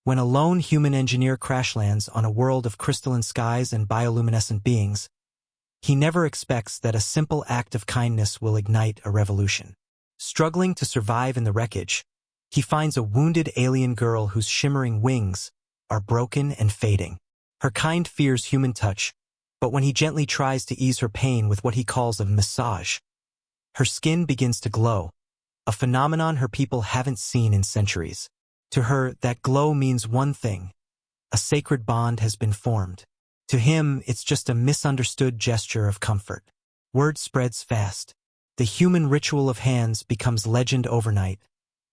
When a lone human engineer crash lands on a world of crystalline skies and bioluminescent beings, he never expects that a simple act of kindness will ignite a revolution. Struggling to survive in the wreckage, he finds a wounded alien girl whose shimmering wings are broken and fading. Her kind fears human touch, but when he gently tries to ease her pain with what he calls a massage, her skin begins to glow, a phenomenon her people haven't seen in centuries. To her, that glow means one thing: a sacred bond has been formed. To him, it's just a misunderstood gesture of comfort. Word spreads fast. The human ritual of hands becomes legend overnight,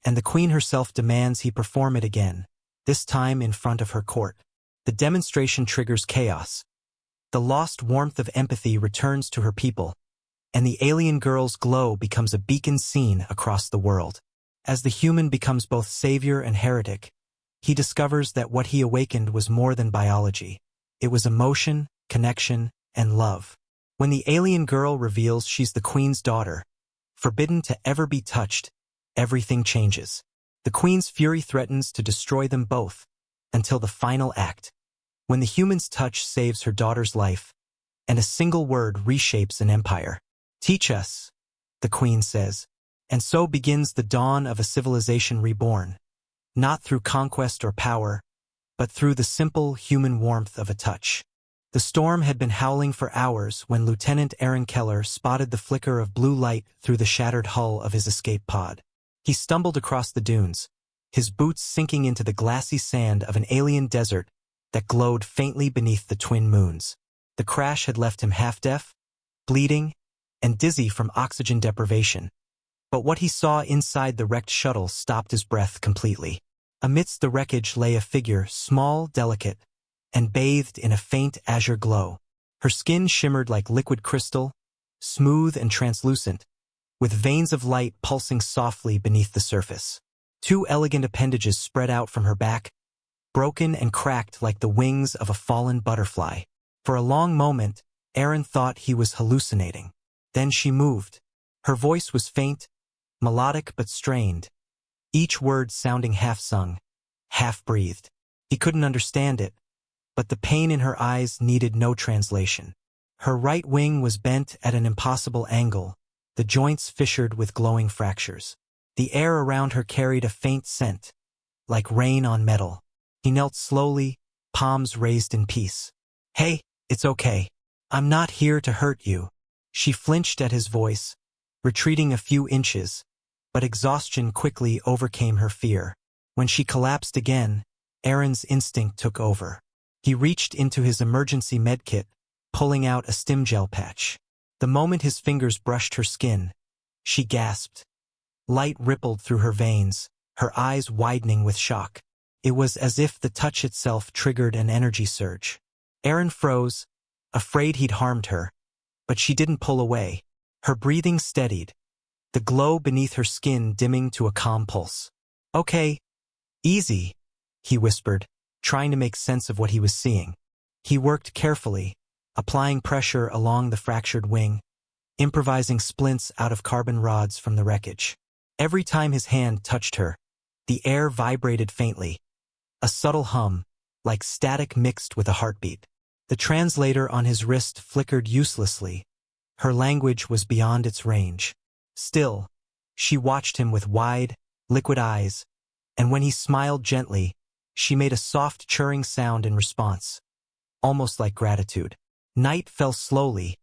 and the queen herself demands he perform it again, this time in front of her court. The demonstration triggers chaos. The lost warmth of empathy returns to her people, and the alien girl's glow becomes a beacon seen across the world. As the human becomes both savior and heretic, he discovers that what he awakened was more than biology. It was emotion, connection, and love. When the alien girl reveals she's the queen's daughter, forbidden to ever be touched, everything changes. The queen's fury threatens to destroy them both, until the final act, when the human's touch saves her daughter's life, and a single word reshapes an empire. "Teach us," the queen says. And so begins the dawn of a civilization reborn, not through conquest or power, but through the simple human warmth of a touch. The storm had been howling for hours when Lieutenant Aaron Keller spotted the flicker of blue light through the shattered hull of his escape pod. He stumbled across the dunes, his boots sinking into the glassy sand of an alien desert that glowed faintly beneath the twin moons. The crash had left him half-deaf, bleeding, and dizzy from oxygen deprivation. But what he saw inside the wrecked shuttle stopped his breath completely. Amidst the wreckage lay a figure, small, delicate, and bathed in a faint azure glow. Her skin shimmered like liquid crystal, smooth and translucent, with veins of light pulsing softly beneath the surface. Two elegant appendages spread out from her back, broken and cracked like the wings of a fallen butterfly. For a long moment, Aaron thought he was hallucinating. Then she moved. Her voice was faint, melodic but strained, each word sounding half-sung, half-breathed. He couldn't understand it, but the pain in her eyes needed no translation. Her right wing was bent at an impossible angle, the joints fissured with glowing fractures. The air around her carried a faint scent, like rain on metal. He knelt slowly, palms raised in peace. "Hey, it's okay. I'm not here to hurt you." She flinched at his voice, retreating a few inches, but exhaustion quickly overcame her fear. When she collapsed again, Aaron's instinct took over. He reached into his emergency medkit, pulling out a stim gel patch. The moment his fingers brushed her skin, she gasped. Light rippled through her veins, her eyes widening with shock. It was as if the touch itself triggered an energy surge. Aaron froze, afraid he'd harmed her, but she didn't pull away. Her breathing steadied, the glow beneath her skin dimming to a calm pulse. "Okay, easy," he whispered, trying to make sense of what he was seeing. He worked carefully, applying pressure along the fractured wing, improvising splints out of carbon rods from the wreckage. Every time his hand touched her, the air vibrated faintly, a subtle hum, like static mixed with a heartbeat. The translator on his wrist flickered uselessly. Her language was beyond its range. Still, she watched him with wide, liquid eyes, and when he smiled gently, she made a soft churring sound in response, almost like gratitude. Night fell slowly,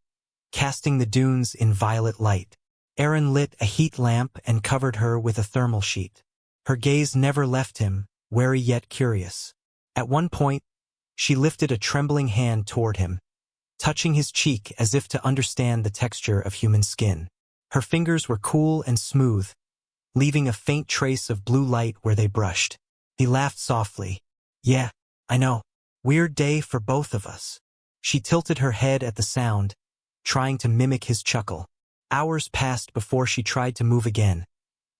casting the dunes in violet light. Aaron lit a heat lamp and covered her with a thermal sheet. Her gaze never left him, wary yet curious. At one point, she lifted a trembling hand toward him, touching his cheek as if to understand the texture of human skin. Her fingers were cool and smooth, leaving a faint trace of blue light where they brushed. He laughed softly. "Yeah, I know. Weird day for both of us." She tilted her head at the sound, trying to mimic his chuckle. Hours passed before she tried to move again,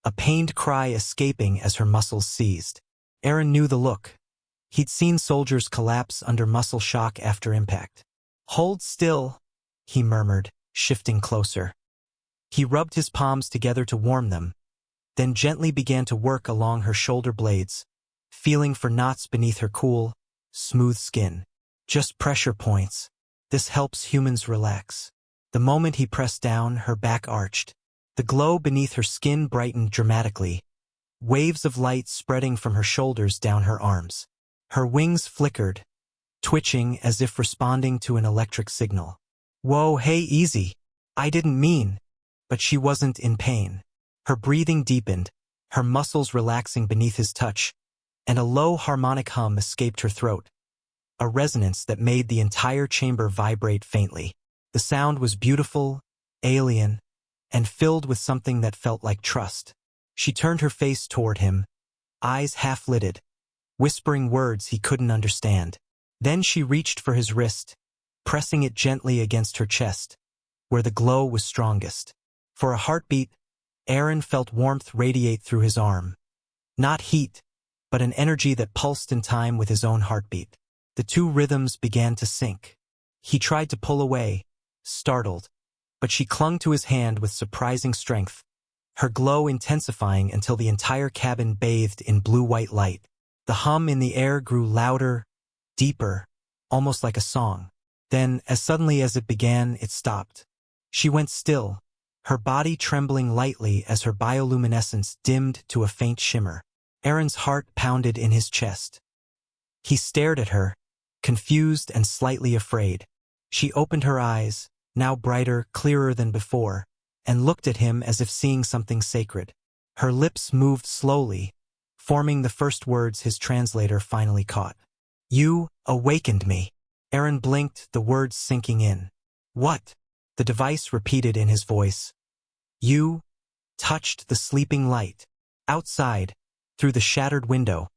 a pained cry escaping as her muscles seized. Aaron knew the look. He'd seen soldiers collapse under muscle shock after impact. "Hold still," he murmured, shifting closer. He rubbed his palms together to warm them, then gently began to work along her shoulder blades, feeling for knots beneath her cool, smooth skin. Just pressure points. This helps humans relax. The moment he pressed down, her back arched. The glow beneath her skin brightened dramatically, waves of light spreading from her shoulders down her arms. Her wings flickered, twitching as if responding to an electric signal. Whoa, hey, easy. I didn't mean. But she wasn't in pain. Her breathing deepened, her muscles relaxing beneath his touch, and a low harmonic hum escaped her throat, a resonance that made the entire chamber vibrate faintly. The sound was beautiful, alien, and filled with something that felt like trust. She turned her face toward him, eyes half-lidded, whispering words he couldn't understand. Then she reached for his wrist, pressing it gently against her chest, where the glow was strongest. For a heartbeat, Aaron felt warmth radiate through his arm. Not heat, but an energy that pulsed in time with his own heartbeat. The two rhythms began to sync. He tried to pull away, startled, but she clung to his hand with surprising strength, her glow intensifying until the entire cabin bathed in blue-white light. The hum in the air grew louder, deeper, almost like a song. Then, as suddenly as it began, it stopped. She went still, her body trembling lightly as her bioluminescence dimmed to a faint shimmer. Aaron's heart pounded in his chest. He stared at her, confused and slightly afraid. She opened her eyes, now brighter, clearer than before, and looked at him as if seeing something sacred. Her lips moved slowly, forming the first words his translator finally caught. "You awakened me." Aaron blinked, the words sinking in. "What?" the device repeated in his voice. "You touched the sleeping light." Outside, through the shattered window,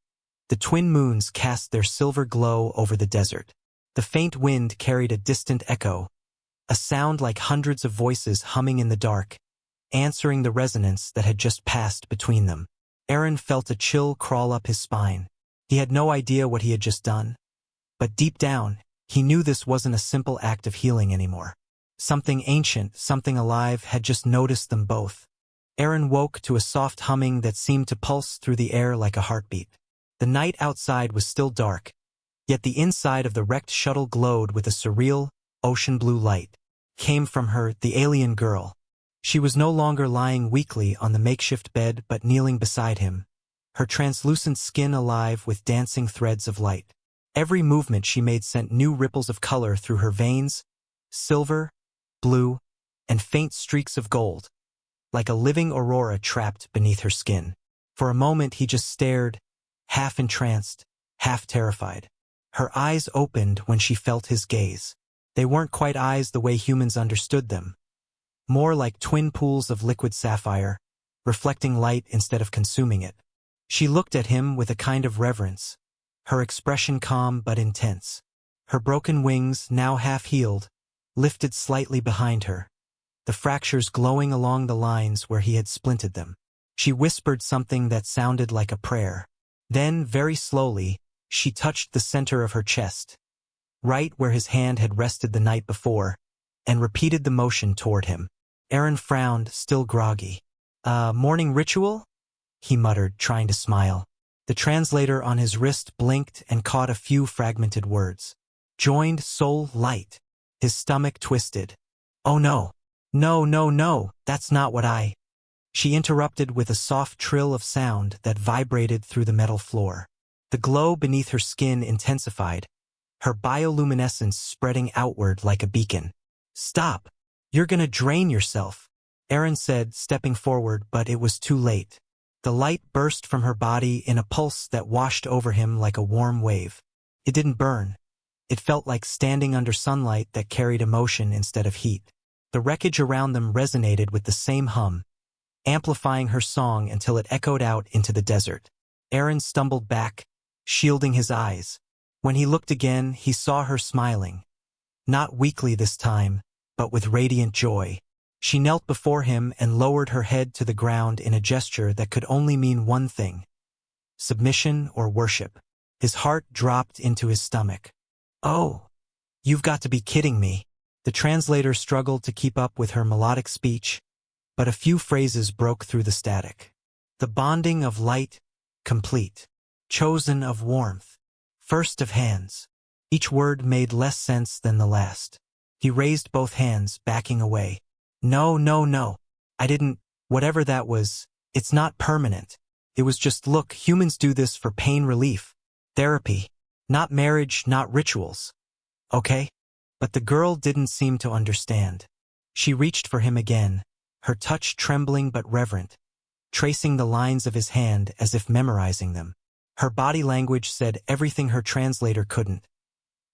the twin moons cast their silver glow over the desert. The faint wind carried a distant echo, a sound like hundreds of voices humming in the dark, answering the resonance that had just passed between them. Aaron felt a chill crawl up his spine. He had no idea what he had just done, but deep down, he knew this wasn't a simple act of healing anymore. Something ancient, something alive, had just noticed them both. Aaron woke to a soft humming that seemed to pulse through the air like a heartbeat. The night outside was still dark, yet the inside of the wrecked shuttle glowed with a surreal, ocean blue light. Came from her, the alien girl. She was no longer lying weakly on the makeshift bed but kneeling beside him, her translucent skin alive with dancing threads of light. Every movement she made sent new ripples of color through her veins, silver, blue, and faint streaks of gold, like a living aurora trapped beneath her skin. For a moment he just stared, half entranced, half terrified. Her eyes opened when she felt his gaze. They weren't quite eyes the way humans understood them, more like twin pools of liquid sapphire, reflecting light instead of consuming it. She looked at him with a kind of reverence, her expression calm but intense. Her broken wings, now half-healed, lifted slightly behind her, the fractures glowing along the lines where he had splinted them. She whispered something that sounded like a prayer. Then, very slowly, she touched the center of her chest, right where his hand had rested the night before, and repeated the motion toward him. Aaron frowned, still groggy. Morning ritual?" he muttered, trying to smile. The translator on his wrist blinked and caught a few fragmented words. "Joined soul light." His stomach twisted. "Oh no. No, that's not what I—" She interrupted with a soft trill of sound that vibrated through the metal floor. The glow beneath her skin intensified, her bioluminescence spreading outward like a beacon. "Stop! You're gonna drain yourself," Aaron said, stepping forward, but it was too late. The light burst from her body in a pulse that washed over him like a warm wave. It didn't burn. It felt like standing under sunlight that carried emotion instead of heat. The wreckage around them resonated with the same hum, amplifying her song until it echoed out into the desert. Aaron stumbled back, shielding his eyes. When he looked again, he saw her smiling. Not weakly this time, but with radiant joy. She knelt before him and lowered her head to the ground in a gesture that could only mean one thing: submission or worship. His heart dropped into his stomach. "Oh, you've got to be kidding me." The translator struggled to keep up with her melodic speech, but a few phrases broke through the static. "The bonding of light, complete." chosen of warmth, first of hands. Each word made less sense than the last. He raised both hands, backing away. No, no, no. I didn't, whatever that was, it's not permanent. It was just, look, humans do this for pain relief. Therapy. Not marriage, not rituals. Okay? But the girl didn't seem to understand. She reached for him again, her touch trembling but reverent, tracing the lines of his hand as if memorizing them. Her body language said everything her translator couldn't.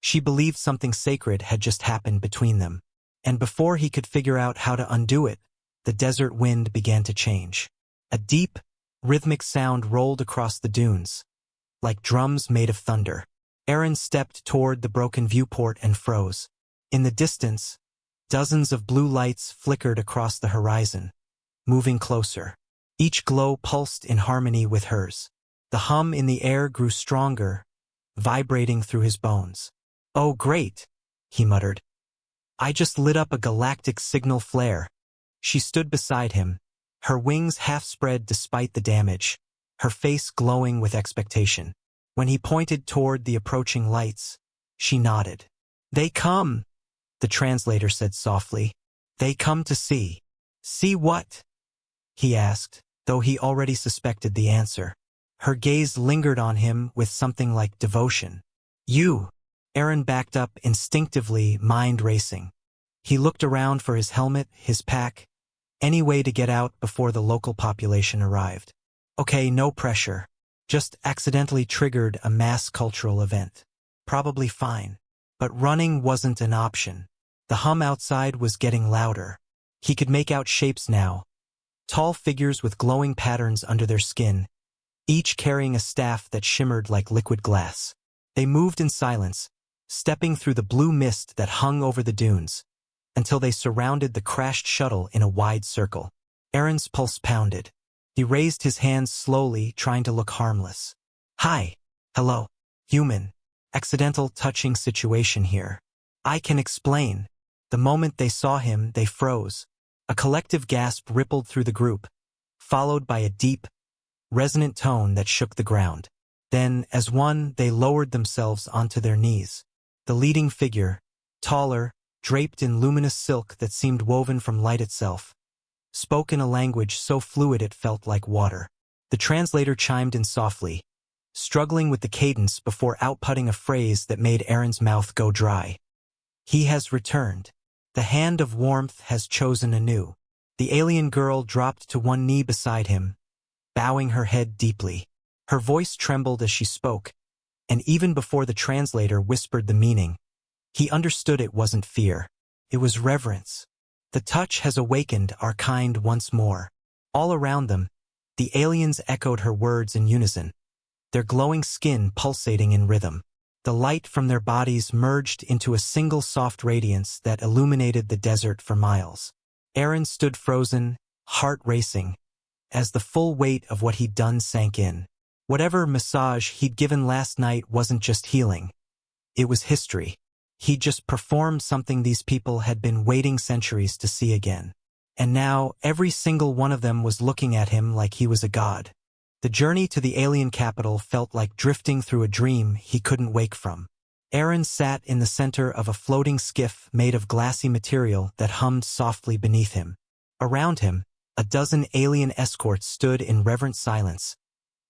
She believed something sacred had just happened between them. And before he could figure out how to undo it, the desert wind began to change. A deep, rhythmic sound rolled across the dunes, like drums made of thunder. Aaron stepped toward the broken viewport and froze. In the distance, dozens of blue lights flickered across the horizon, moving closer. Each glow pulsed in harmony with hers. The hum in the air grew stronger, vibrating through his bones. "Oh, great," he muttered. "I just lit up a galactic signal flare." She stood beside him, her wings half spread despite the damage, her face glowing with expectation. When he pointed toward the approaching lights, she nodded. "They come," the translator said softly. "They come to see." "See what?" he asked, though he already suspected the answer. Her gaze lingered on him with something like devotion. "You." Aaron backed up instinctively, mind racing. He looked around for his helmet, his pack, any way to get out before the local population arrived. Okay, no pressure. Just accidentally triggered a mass cultural event. Probably fine. But running wasn't an option. The hum outside was getting louder. He could make out shapes now. Tall figures with glowing patterns under their skin, each carrying a staff that shimmered like liquid glass. They moved in silence, stepping through the blue mist that hung over the dunes, until they surrounded the crashed shuttle in a wide circle. Aaron's pulse pounded. He raised his hands slowly, trying to look harmless. "Hi. Hello. Human. Accidental touching situation here. I can explain." The moment they saw him, they froze. A collective gasp rippled through the group, followed by a deep, resonant tone that shook the ground. Then, as one, they lowered themselves onto their knees. The leading figure, taller, draped in luminous silk that seemed woven from light itself, spoke in a language so fluid it felt like water. The translator chimed in softly, struggling with the cadence before outputting a phrase that made Aaron's mouth go dry. "He has returned. The hand of warmth has chosen anew." The alien girl dropped to one knee beside him, bowing her head deeply. Her voice trembled as she spoke, and even before the translator whispered the meaning, he understood it wasn't fear. It was reverence. "The touch has awakened our kind once more." All around them, the aliens echoed her words in unison, their glowing skin pulsating in rhythm. The light from their bodies merged into a single soft radiance that illuminated the desert for miles. Aaron stood frozen, heart racing, as the full weight of what he'd done sank in. Whatever massage he'd given last night wasn't just healing. It was history. He'd just performed something these people had been waiting centuries to see again. And now, every single one of them was looking at him like he was a god. The journey to the alien capital felt like drifting through a dream he couldn't wake from. Aaron sat in the center of a floating skiff made of glassy material that hummed softly beneath him. Around him, a dozen alien escorts stood in reverent silence,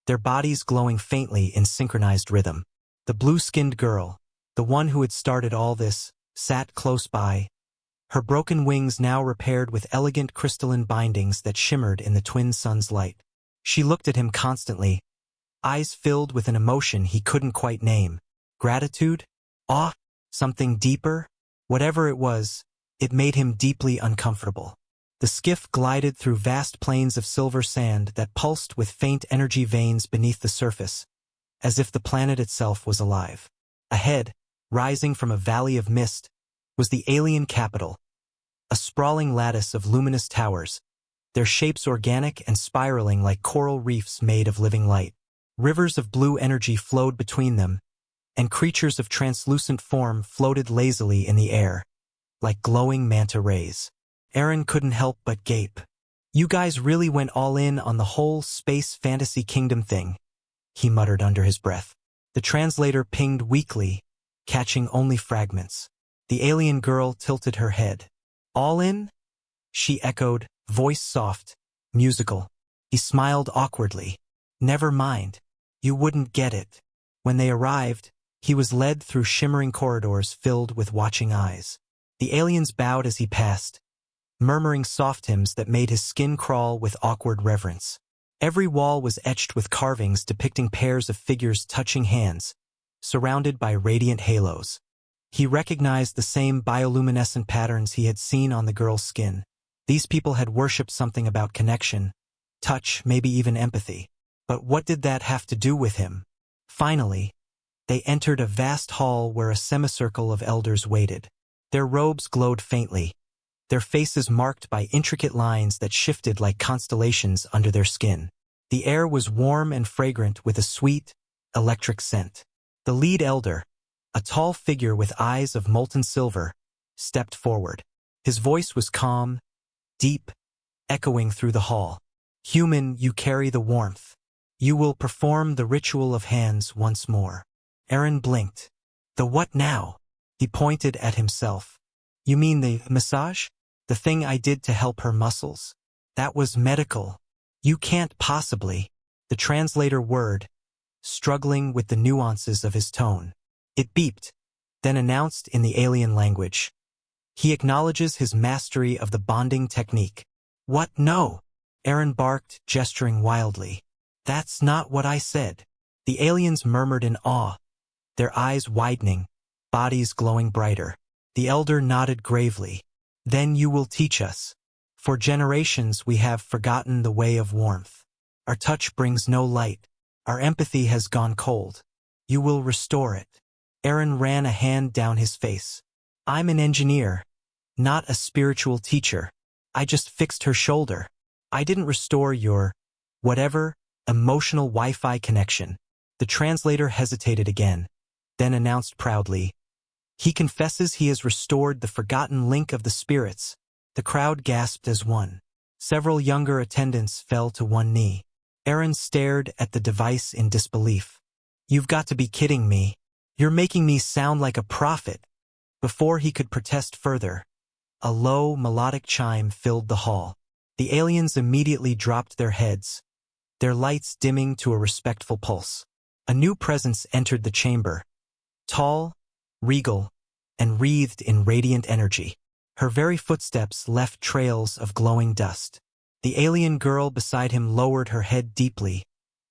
their bodies glowing faintly in synchronized rhythm. The blue-skinned girl, the one who had started all this, sat close by, her broken wings now repaired with elegant crystalline bindings that shimmered in the twin sun's light. She looked at him constantly, eyes filled with an emotion he couldn't quite name. Gratitude? Awe? Something deeper? Whatever it was, it made him deeply uncomfortable. The skiff glided through vast plains of silver sand that pulsed with faint energy veins beneath the surface, as if the planet itself was alive. Ahead, rising from a valley of mist, was the alien capital, a sprawling lattice of luminous towers, their shapes organic and spiraling like coral reefs made of living light. Rivers of blue energy flowed between them, and creatures of translucent form floated lazily in the air, like glowing manta rays. Aaron couldn't help but gape. "You guys really went all in on the whole space fantasy kingdom thing." he muttered under his breath. The translator pinged weakly, catching only fragments. The alien girl tilted her head. All in? She echoed, voice soft, musical. He smiled awkwardly. Never mind. You wouldn't get it. When they arrived, he was led through shimmering corridors filled with watching eyes. The aliens bowed as he passed, murmuring soft hymns that made his skin crawl with awkward reverence. Every wall was etched with carvings depicting pairs of figures touching hands, surrounded by radiant halos. He recognized the same bioluminescent patterns he had seen on the girl's skin. These people had worshipped something about connection, touch, maybe even empathy. But what did that have to do with him? Finally, they entered a vast hall where a semicircle of elders waited. Their robes glowed faintly, their faces marked by intricate lines that shifted like constellations under their skin. The air was warm and fragrant with a sweet, electric scent. The lead elder, a tall figure with eyes of molten silver, stepped forward. His voice was calm, deep, echoing through the hall. Human, you carry the warmth. You will perform the ritual of hands once more. Aaron blinked. The what now? He pointed at himself. You mean the massage? The thing I did to help her muscles? That was medical. You can't possibly. The translator whirred, struggling with the nuances of his tone. It beeped, then announced in the alien language. He acknowledges his mastery of the bonding technique. What? No! Aaron barked, gesturing wildly. That's not what I said. The aliens murmured in awe, their eyes widening, bodies glowing brighter. The elder nodded gravely. Then you will teach us. For generations we have forgotten the way of warmth. Our touch brings no light. Our empathy has gone cold. You will restore it. Aaron ran a hand down his face. I'm an engineer, not a spiritual teacher. I just fixed her shoulder. I didn't restore your, whatever, emotional Wi-Fi connection. The translator hesitated again, then announced proudly. He confesses he has restored the forgotten link of the spirits. The crowd gasped as one. Several younger attendants fell to one knee. Aaron stared at the device in disbelief. You've got to be kidding me. You're making me sound like a prophet. Before he could protest further, a low, melodic chime filled the hall. The aliens immediately dropped their heads, their lights dimming to a respectful pulse. A new presence entered the chamber, tall, regal, and wreathed in radiant energy. Her very footsteps left trails of glowing dust. The alien girl beside him lowered her head deeply,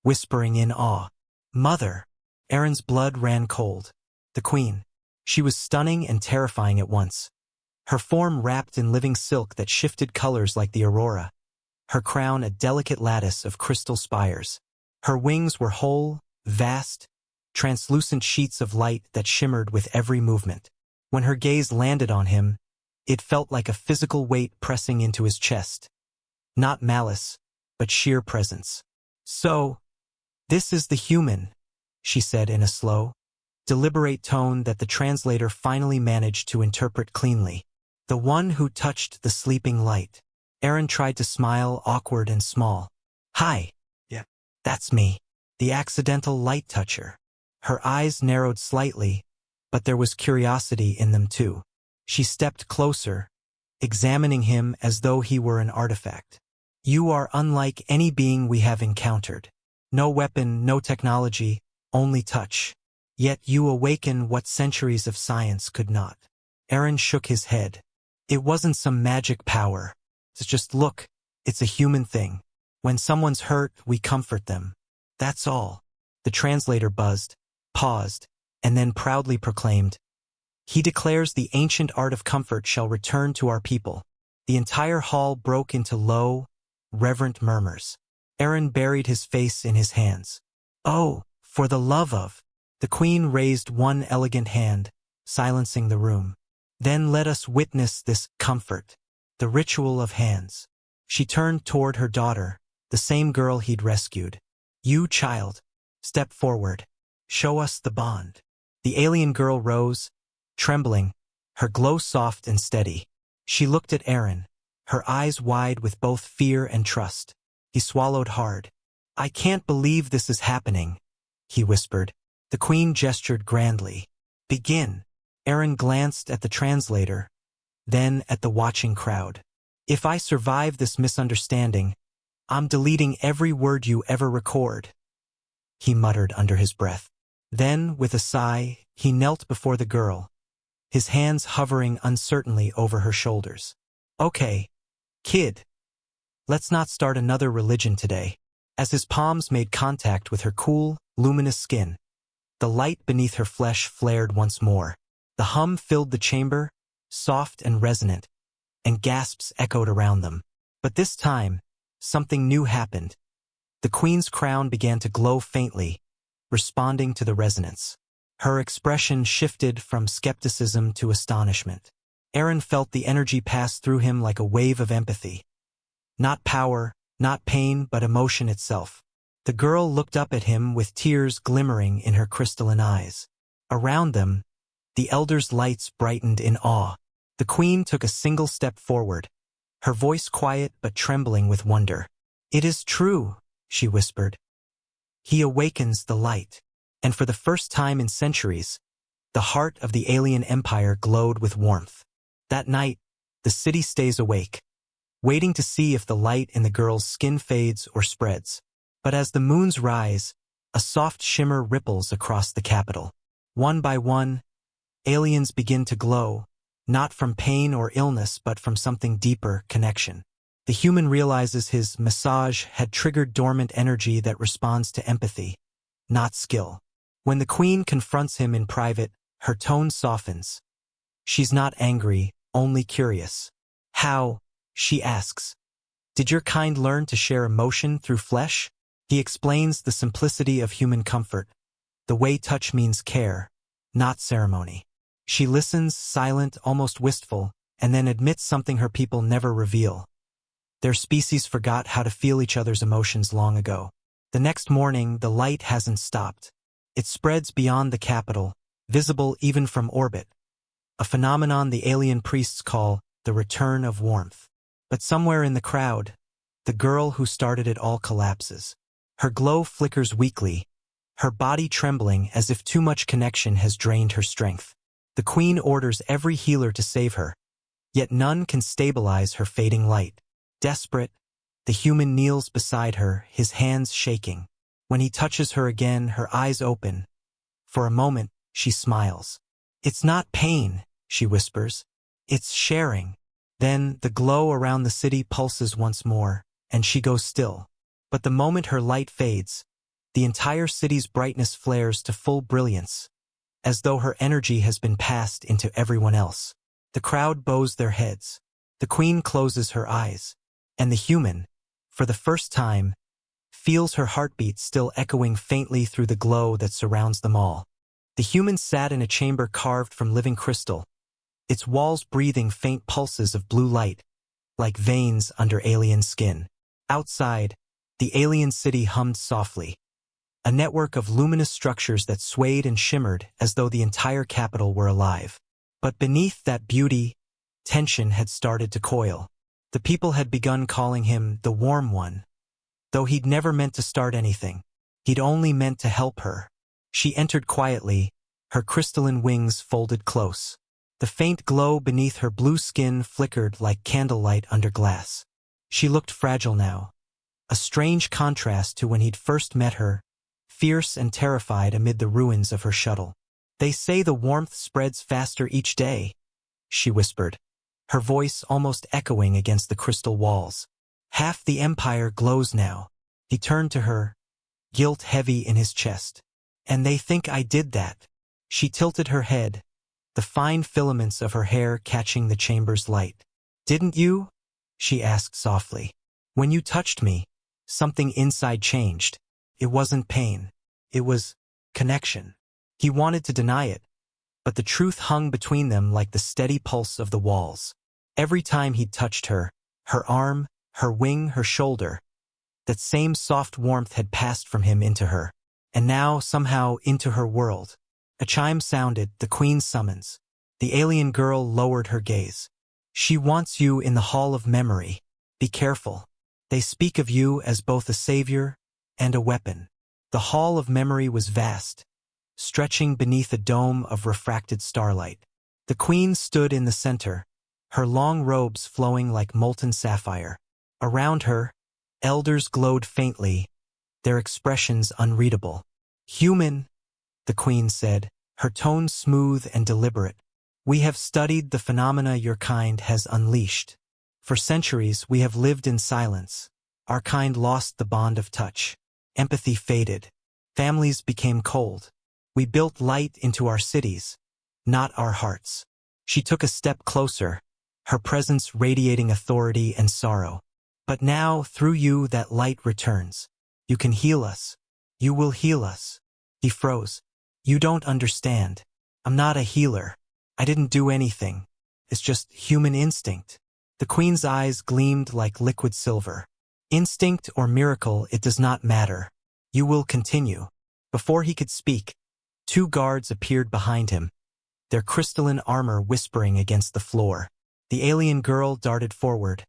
whispering in awe. Mother! Aaron's blood ran cold. The queen. She was stunning and terrifying at once. Her form wrapped in living silk that shifted colors like the aurora. Her crown a delicate lattice of crystal spires. Her wings were whole, vast, translucent sheets of light that shimmered with every movement. When her gaze landed on him, it felt like a physical weight pressing into his chest. Not malice, but sheer presence. So, this is the human, she said in a slow, deliberate tone that the translator finally managed to interpret cleanly. The one who touched the sleeping light. Aaron tried to smile, awkward and small. Hi. Yeah. That's me. The accidental light toucher. Her eyes narrowed slightly, but there was curiosity in them too. She stepped closer, examining him as though he were an artifact. You are unlike any being we have encountered. No weapon, no technology, only touch. Yet you awaken what centuries of science could not. Aaron shook his head. It wasn't some magic power. It's just, look, it's a human thing. When someone's hurt, we comfort them. That's all. The translator buzzed, paused, and then proudly proclaimed, He declares the ancient art of comfort shall return to our people. The entire hall broke into low, reverent murmurs. Aaron buried his face in his hands. Oh, for the love of... The queen raised one elegant hand, silencing the room. Then let us witness this comfort, the ritual of hands. She turned toward her daughter, the same girl he'd rescued. You, child, step forward. Show us the bond. The alien girl rose, trembling, her glow soft and steady. She looked at Aaron, her eyes wide with both fear and trust. He swallowed hard. I can't believe this is happening. he whispered. The queen gestured grandly. Begin. Aaron glanced at the translator, then at the watching crowd. If I survive this misunderstanding, I'm deleting every word you ever record, he muttered under his breath. Then, with a sigh, he knelt before the girl, his hands hovering uncertainly over her shoulders. Okay, kid. Let's not start another religion today. As his palms made contact with her cool, luminous skin, the light beneath her flesh flared once more. The hum filled the chamber, soft and resonant, and gasps echoed around them. But this time, something new happened. The queen's crown began to glow faintly, responding to the resonance. Her expression shifted from skepticism to astonishment. Aaron felt the energy pass through him like a wave of empathy. Not power, not pain, but emotion itself. The girl looked up at him with tears glimmering in her crystalline eyes. Around them, the elders' lights brightened in awe. The queen took a single step forward, her voice quiet but trembling with wonder. It is true, she whispered. He awakens the light. And for the first time in centuries, the heart of the alien empire glowed with warmth. That night, the city stays awake, waiting to see if the light in the girl's skin fades or spreads. But as the moons rise, a soft shimmer ripples across the capital. One by one, aliens begin to glow, not from pain or illness but from something deeper, connection. The human realizes his massage had triggered dormant energy that responds to empathy, not skill. When the queen confronts him in private, her tone softens. She's not angry, only curious. How, she asks, did your kind learn to share emotion through flesh? He explains the simplicity of human comfort, the way touch means care, not ceremony. She listens, silent, almost wistful, and then admits something her people never reveal. Their species forgot how to feel each other's emotions long ago. The next morning, the light hasn't stopped. It spreads beyond the capital, visible even from orbit, a phenomenon the alien priests call the return of warmth. But somewhere in the crowd, the girl who started it all collapses. Her glow flickers weakly, her body trembling as if too much connection has drained her strength. The queen orders every healer to save her, yet none can stabilize her fading light. Desperate, the human kneels beside her, his hands shaking. When he touches her again, her eyes open. For a moment, she smiles. It's not pain, she whispers. It's sharing. Then, the glow around the city pulses once more, and she goes still. But the moment her light fades, the entire city's brightness flares to full brilliance, as though her energy has been passed into everyone else. The crowd bows their heads. The queen closes her eyes, and the human, for the first time, feels her heartbeat still echoing faintly through the glow that surrounds them all. The human sat in a chamber carved from living crystal, its walls breathing faint pulses of blue light, like veins under alien skin. Outside, the alien city hummed softly, a network of luminous structures that swayed and shimmered as though the entire capital were alive. But beneath that beauty, tension had started to coil. The people had begun calling him the Warm One, though he'd never meant to start anything. He'd only meant to help her. She entered quietly, her crystalline wings folded close. The faint glow beneath her blue skin flickered like candlelight under glass. She looked fragile now, a strange contrast to when he'd first met her, fierce and terrified amid the ruins of her shuttle. They say the warmth spreads faster each day, she whispered, her voice almost echoing against the crystal walls. Half the empire glows now. He turned to her, guilt heavy in his chest. And they think I did that. She tilted her head, the fine filaments of her hair catching the chamber's light. Didn't you? She asked softly. When you touched me, something inside changed. It wasn't pain. It was connection. He wanted to deny it, but the truth hung between them like the steady pulse of the walls. Every time he'd touched her, her arm, her wing, her shoulder, that same soft warmth had passed from him into her, and now somehow into her world. A chime sounded, the queen's summons. The alien girl lowered her gaze. She wants you in the Hall of Memory. Be careful. They speak of you as both a savior and a weapon. The hall of memory was vast, stretching beneath a dome of refracted starlight. The queen stood in the center, her long robes flowing like molten sapphire. Around her, elders glowed faintly, their expressions unreadable. "Human," the queen said, her tone smooth and deliberate. "We have studied the phenomena your kind has unleashed. For centuries we have lived in silence. Our kind lost the bond of touch. Empathy faded. Families became cold. We built light into our cities, not our hearts." She took a step closer, her presence radiating authority and sorrow. "But now, through you, that light returns. You can heal us. You will heal us." He froze. "You don't understand. I'm not a healer. I didn't do anything. It's just human instinct." The queen's eyes gleamed like liquid silver. "Instinct or miracle, it does not matter. You will continue." Before he could speak, 2 guards appeared behind him, their crystalline armor whispering against the floor. The alien girl darted forward,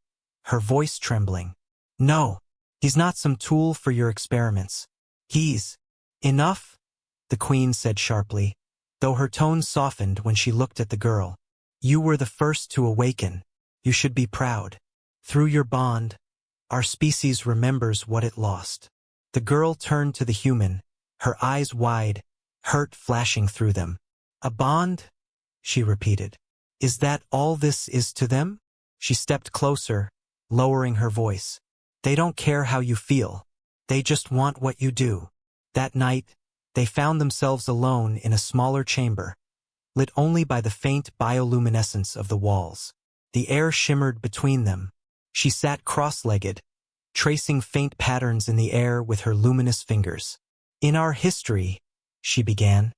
her voice trembling. "No, he's not some tool for your experiments. He's..." "Enough," the queen said sharply, though her tone softened when she looked at the girl. "You were the first to awaken. You should be proud. Through your bond, our species remembers what it lost." The girl turned to the human, her eyes wide, hurt flashing through them. "A bond?" she repeated. "Is that all this is to them?" She stepped closer, lowering her voice. "They don't care how you feel. They just want what you do." That night, they found themselves alone in a smaller chamber, lit only by the faint bioluminescence of the walls. The air shimmered between them. She sat cross-legged, tracing faint patterns in the air with her luminous fingers. "In our history," she began,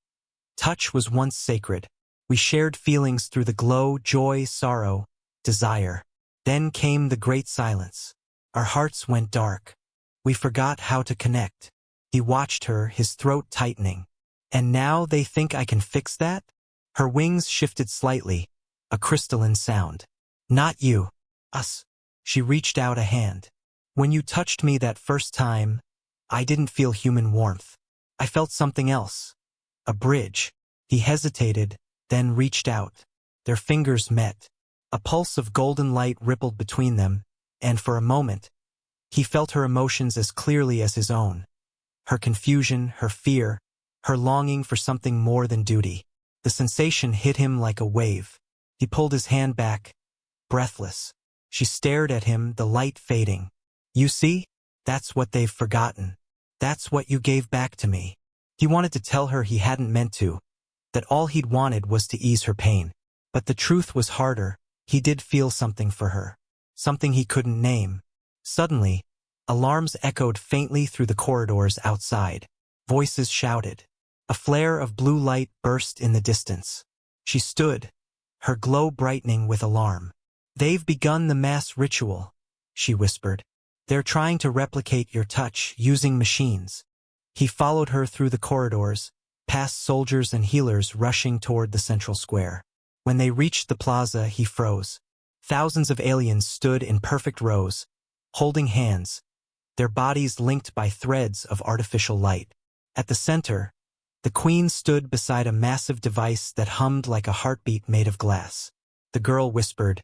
"touch was once sacred. We shared feelings through the glow, joy, sorrow, desire. Then came the great silence. Our hearts went dark. We forgot how to connect." He watched her, his throat tightening. "And now they think I can fix that?" Her wings shifted slightly, a crystalline sound. "Not you. Us." She reached out a hand. "When you touched me that first time, I didn't feel human warmth. I felt something else. A bridge." He hesitated, then reached out. Their fingers met. A pulse of golden light rippled between them, and for a moment, he felt her emotions as clearly as his own. Her confusion, her fear, her longing for something more than duty. The sensation hit him like a wave. He pulled his hand back, breathless. She stared at him, the light fading. "You see? That's what they've forgotten. That's what you gave back to me." He wanted to tell her he hadn't meant to, that all he'd wanted was to ease her pain. But the truth was harder. He did feel something for her. Something he couldn't name. Suddenly, alarms echoed faintly through the corridors outside. Voices shouted. A flare of blue light burst in the distance. She stood, her glow brightening with alarm. "They've begun the mass ritual," she whispered. "They're trying to replicate your touch using machines." He followed her through the corridors, past soldiers and healers rushing toward the central square. When they reached the plaza, he froze. Thousands of aliens stood in perfect rows, holding hands, their bodies linked by threads of artificial light. At the center, the queen stood beside a massive device that hummed like a heartbeat made of glass. The girl whispered,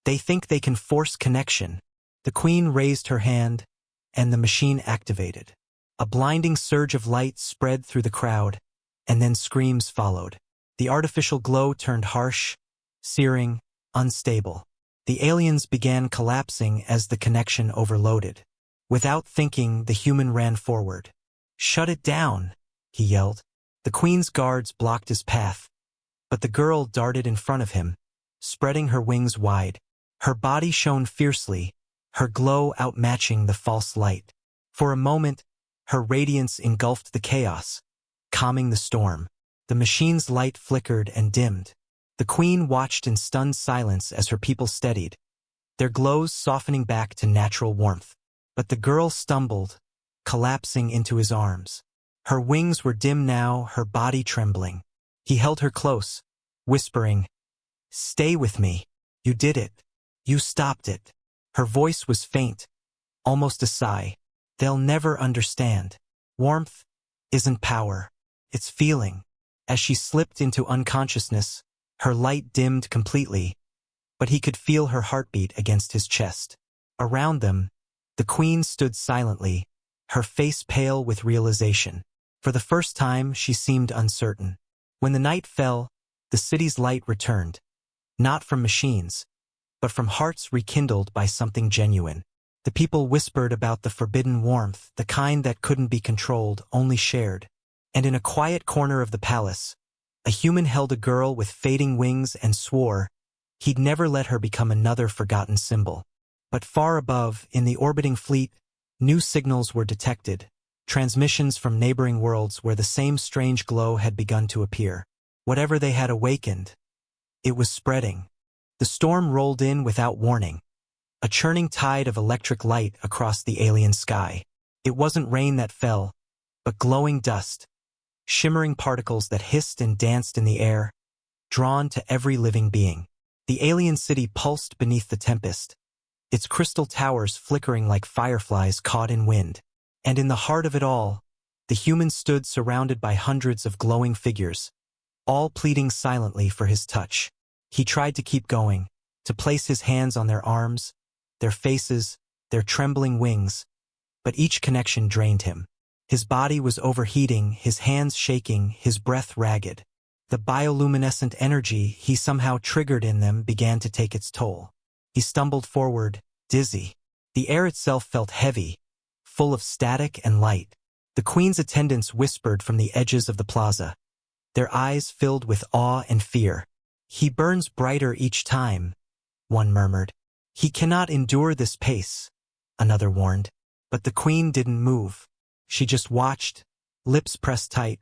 "They think they can force connection." The queen raised her hand, and the machine activated. A blinding surge of light spread through the crowd, and then screams followed. The artificial glow turned harsh, searing, unstable. The aliens began collapsing as the connection overloaded. Without thinking, the human ran forward. "Shut it down," he yelled. The queen's guards blocked his path, but the girl darted in front of him, spreading her wings wide. Her body shone fiercely, her glow outmatching the false light. For a moment, her radiance engulfed the chaos, calming the storm. The machine's light flickered and dimmed. The queen watched in stunned silence as her people steadied, their glows softening back to natural warmth. But the girl stumbled, collapsing into his arms. Her wings were dim now, her body trembling. He held her close, whispering, "Stay with me. You did it. You stopped it." Her voice was faint, almost a sigh. "They'll never understand." Warmth, isn't power. It's feeling. As she slipped into unconsciousness, her light dimmed completely, but he could feel her heartbeat against his chest. Around them, the queen stood silently, her face pale with realization. For the first time, she seemed uncertain. When the night fell, the city's light returned, not from machines, but from hearts rekindled by something genuine. The people whispered about the forbidden warmth, the kind that couldn't be controlled, only shared. And in a quiet corner of the palace, a human held a girl with fading wings and swore he'd never let her become another forgotten symbol. But far above, in the orbiting fleet, new signals were detected, transmissions from neighboring worlds where the same strange glow had begun to appear. Whatever they had awakened, it was spreading. The storm rolled in without warning, a churning tide of electric light across the alien sky. It wasn't rain that fell, but glowing dust, shimmering particles that hissed and danced in the air, drawn to every living being. The alien city pulsed beneath the tempest, its crystal towers flickering like fireflies caught in wind. And in the heart of it all, the humans stood surrounded by hundreds of glowing figures, all pleading silently for his touch. He tried to keep going, to place his hands on their arms, their faces, their trembling wings, but each connection drained him. His body was overheating, his hands shaking, his breath ragged. The bioluminescent energy he somehow triggered in them began to take its toll. He stumbled forward, dizzy. The air itself felt heavy, full of static and light. The queen's attendants whispered from the edges of the plaza, their eyes filled with awe and fear. "He burns brighter each time," one murmured. "He cannot endure this pace," another warned. But the queen didn't move. She just watched, lips pressed tight,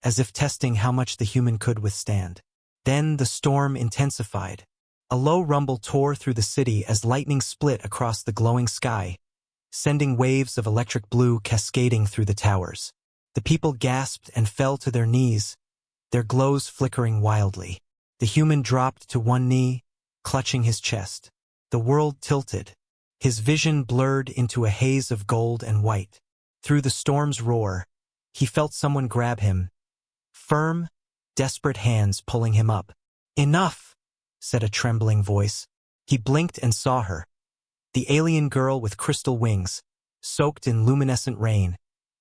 as if testing how much the human could withstand. Then the storm intensified. A low rumble tore through the city as lightning split across the glowing sky, sending waves of electric blue cascading through the towers. The people gasped and fell to their knees, their glows flickering wildly. The human dropped to one knee, clutching his chest. The world tilted, his vision blurred into a haze of gold and white. Through the storm's roar, he felt someone grab him, firm, desperate hands pulling him up. "Enough," said a trembling voice. He blinked and saw her, the alien girl with crystal wings, soaked in luminescent rain,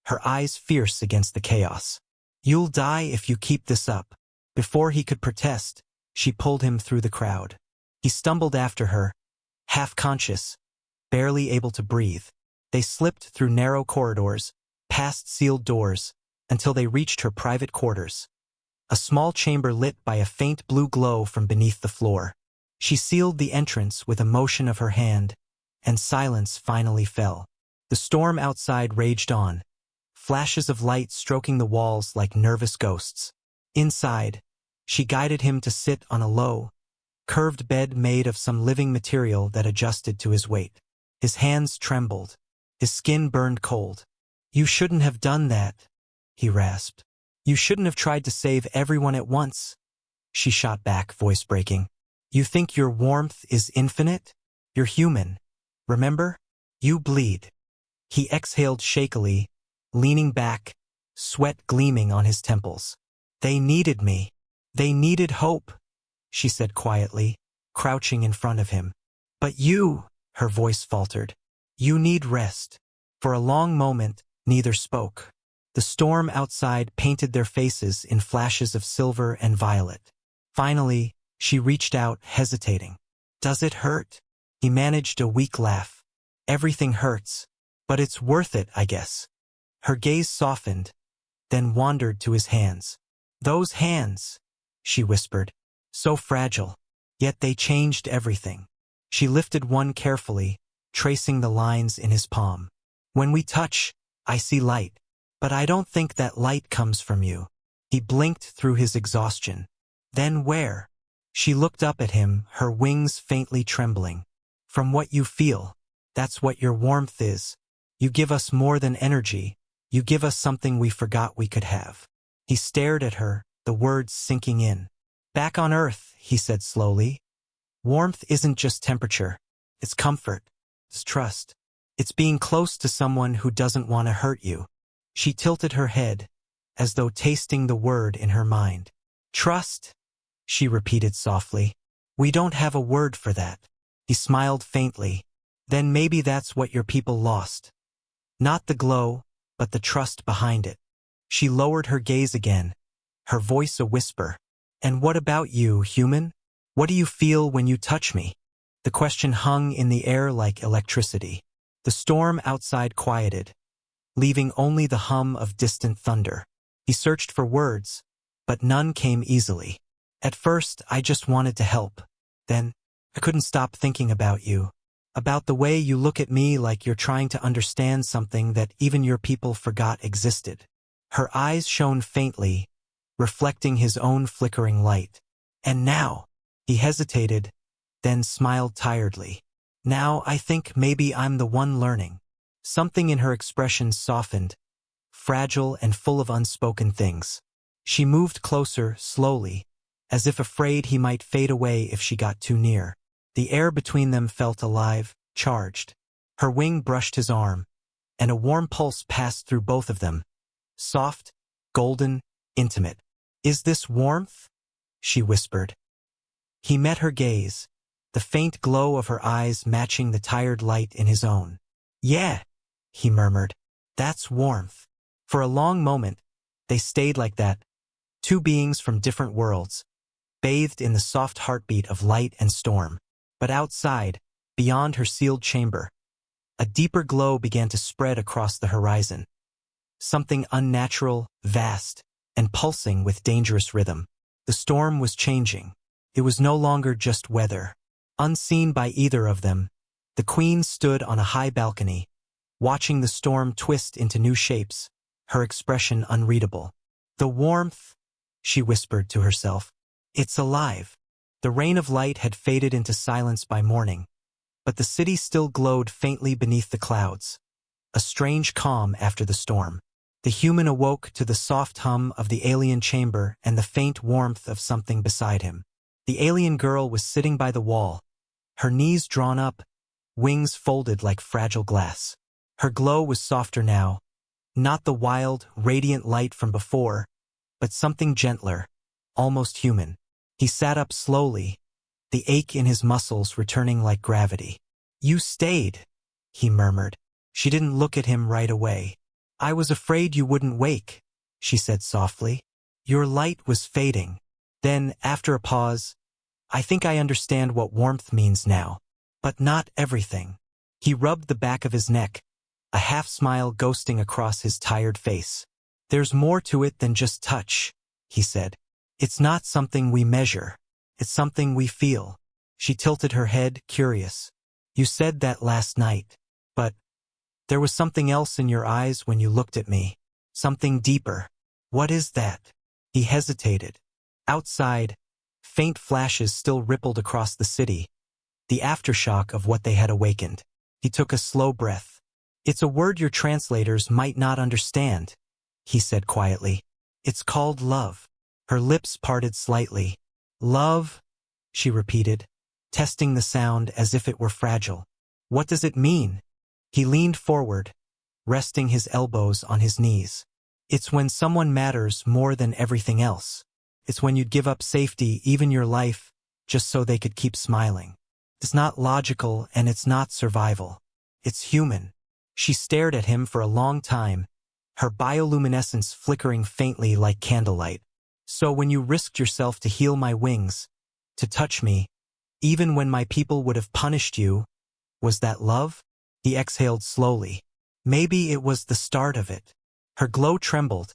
her eyes fierce against the chaos. "You'll die if you keep this up." Before he could protest, she pulled him through the crowd. He stumbled after her, half-conscious, barely able to breathe. They slipped through narrow corridors, past sealed doors, until they reached her private quarters, a small chamber lit by a faint blue glow from beneath the floor. She sealed the entrance with a motion of her hand, and silence finally fell. The storm outside raged on, flashes of light stroking the walls like nervous ghosts. Inside, she guided him to sit on a low, curved bed made of some living material that adjusted to his weight. His hands trembled, his skin burned cold. "You shouldn't have done that," he rasped. "You shouldn't have tried to save everyone at once." She shot back, voice breaking. "You think your warmth is infinite? You're human. Remember? You bleed." He exhaled shakily, leaning back, sweat gleaming on his temples. "They needed me. They needed hope," she said quietly, crouching in front of him. "But you," her voice faltered, "you need rest." For a long moment, neither spoke. The storm outside painted their faces in flashes of silver and violet. Finally, she reached out, hesitating. "Does it hurt?" He managed a weak laugh. "Everything hurts, but it's worth it, I guess." Her gaze softened, then wandered to his hands. "Those hands," she whispered, "so fragile, yet they changed everything." She lifted one carefully, tracing the lines in his palm. "When we touch, I see light, but I don't think that light comes from you." He blinked through his exhaustion. "Then where?" She looked up at him, her wings faintly trembling. "From what you feel. That's what your warmth is. You give us more than energy. You give us something we forgot we could have." He stared at her, the words sinking in. "Back on Earth," he said slowly, "warmth isn't just temperature. It's comfort. It's trust. It's being close to someone who doesn't want to hurt you." She tilted her head, as though tasting the word in her mind. Trust, she repeated softly. We don't have a word for that. He smiled faintly. Then maybe that's what your people lost. Not the glow, but the trust behind it. She lowered her gaze again, her voice a whisper. And what about you, human? What do you feel when you touch me? The question hung in the air like electricity. The storm outside quieted, leaving only the hum of distant thunder. He searched for words, but none came easily. At first, I just wanted to help. Then, I couldn't stop thinking about you. About the way you look at me like you're trying to understand something that even your people forgot existed. Her eyes shone faintly, reflecting his own flickering light. And now, he hesitated, then smiled tiredly. Now I think maybe I'm the one learning. Something in her expression softened, fragile and full of unspoken things. She moved closer, slowly, as if afraid he might fade away if she got too near. The air between them felt alive, charged. Her wing brushed his arm, and a warm pulse passed through both of them. Soft, golden, intimate. Is this warmth? She whispered. He met her gaze, the faint glow of her eyes matching the tired light in his own. Yeah, he murmured. That's warmth. For a long moment, they stayed like that, two beings from different worlds, bathed in the soft heartbeat of light and storm. But outside, beyond her sealed chamber, a deeper glow began to spread across the horizon. Something unnatural, vast, and pulsing with dangerous rhythm. The storm was changing. It was no longer just weather. Unseen by either of them, the queen stood on a high balcony, watching the storm twist into new shapes, her expression unreadable. The warmth, she whispered to herself. It's alive. The rain of light had faded into silence by morning, but the city still glowed faintly beneath the clouds. A strange calm after the storm. The human awoke to the soft hum of the alien chamber and the faint warmth of something beside him. The alien girl was sitting by the wall, her knees drawn up, wings folded like fragile glass. Her glow was softer now, not the wild, radiant light from before, but something gentler, almost human. He sat up slowly, the ache in his muscles returning like gravity. You stayed, he murmured. She didn't look at him right away. I was afraid you wouldn't wake, she said softly. Your light was fading. Then, after a pause, I think I understand what warmth means now. But not everything. He rubbed the back of his neck, a half-smile ghosting across his tired face. There's more to it than just touch, he said. It's not something we measure. It's something we feel. She tilted her head, curious. You said that last night. But there was something else in your eyes when you looked at me. Something deeper. What is that? He hesitated. Outside, faint flashes still rippled across the city, the aftershock of what they had awakened. He took a slow breath. It's a word your translators might not understand, he said quietly. It's called love. Her lips parted slightly. Love, she repeated, testing the sound as if it were fragile. What does it mean? He leaned forward, resting his elbows on his knees. It's when someone matters more than everything else. It's when you'd give up safety, even your life, just so they could keep smiling. It's not logical and it's not survival. It's human. She stared at him for a long time, her bioluminescence flickering faintly like candlelight. So when you risked yourself to heal my wings, to touch me, even when my people would have punished you, was that love? He exhaled slowly. Maybe it was the start of it. Her glow trembled,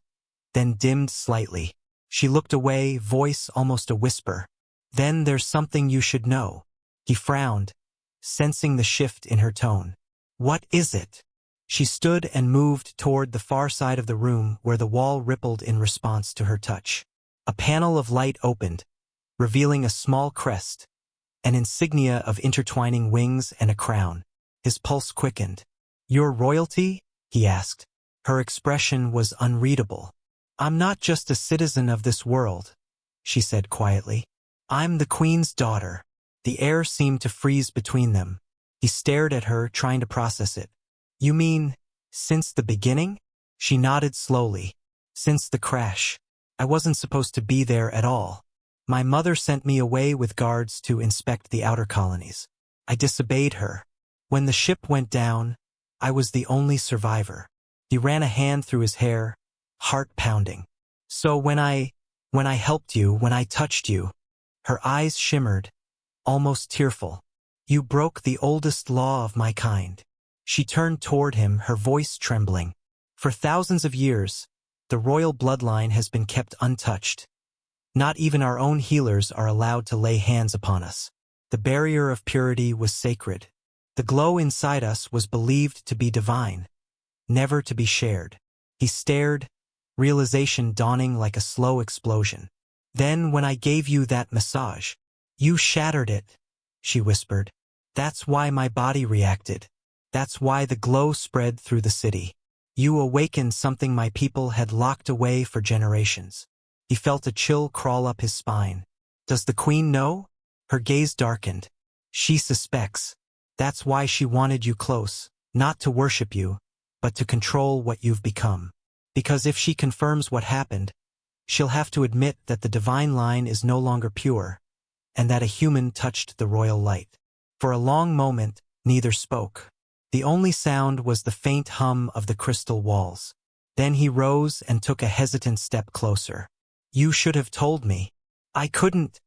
then dimmed slightly. She looked away, voice almost a whisper. Then there's something you should know. He frowned, sensing the shift in her tone. What is it? She stood and moved toward the far side of the room where the wall rippled in response to her touch. A panel of light opened, revealing a small crest, an insignia of intertwining wings and a crown. His pulse quickened. Your royalty? He asked. Her expression was unreadable. I'm not just a citizen of this world, she said quietly. I'm the queen's daughter. The air seemed to freeze between them. He stared at her, trying to process it. You mean, since the beginning? She nodded slowly. Since the crash. I wasn't supposed to be there at all. My mother sent me away with guards to inspect the outer colonies. I disobeyed her. When the ship went down, I was the only survivor. He ran a hand through his hair, heart pounding. So when I helped you, when I touched you, her eyes shimmered, almost tearful. You broke the oldest law of my kind. She turned toward him, her voice trembling. For thousands of years, the royal bloodline has been kept untouched. Not even our own healers are allowed to lay hands upon us. The barrier of purity was sacred. The glow inside us was believed to be divine, never to be shared. He stared, realization dawning like a slow explosion. Then when I gave you that massage, you shattered it, she whispered. That's why my body reacted. That's why the glow spread through the city. You awakened something my people had locked away for generations. He felt a chill crawl up his spine. Does the queen know? Her gaze darkened. She suspects. That's why she wanted you close, not to worship you, but to control what you've become. Because if she confirms what happened, she'll have to admit that the divine line is no longer pure, and that a human touched the royal light. For a long moment, neither spoke. The only sound was the faint hum of the crystal walls. Then he rose and took a hesitant step closer. You should have told me. I couldn't,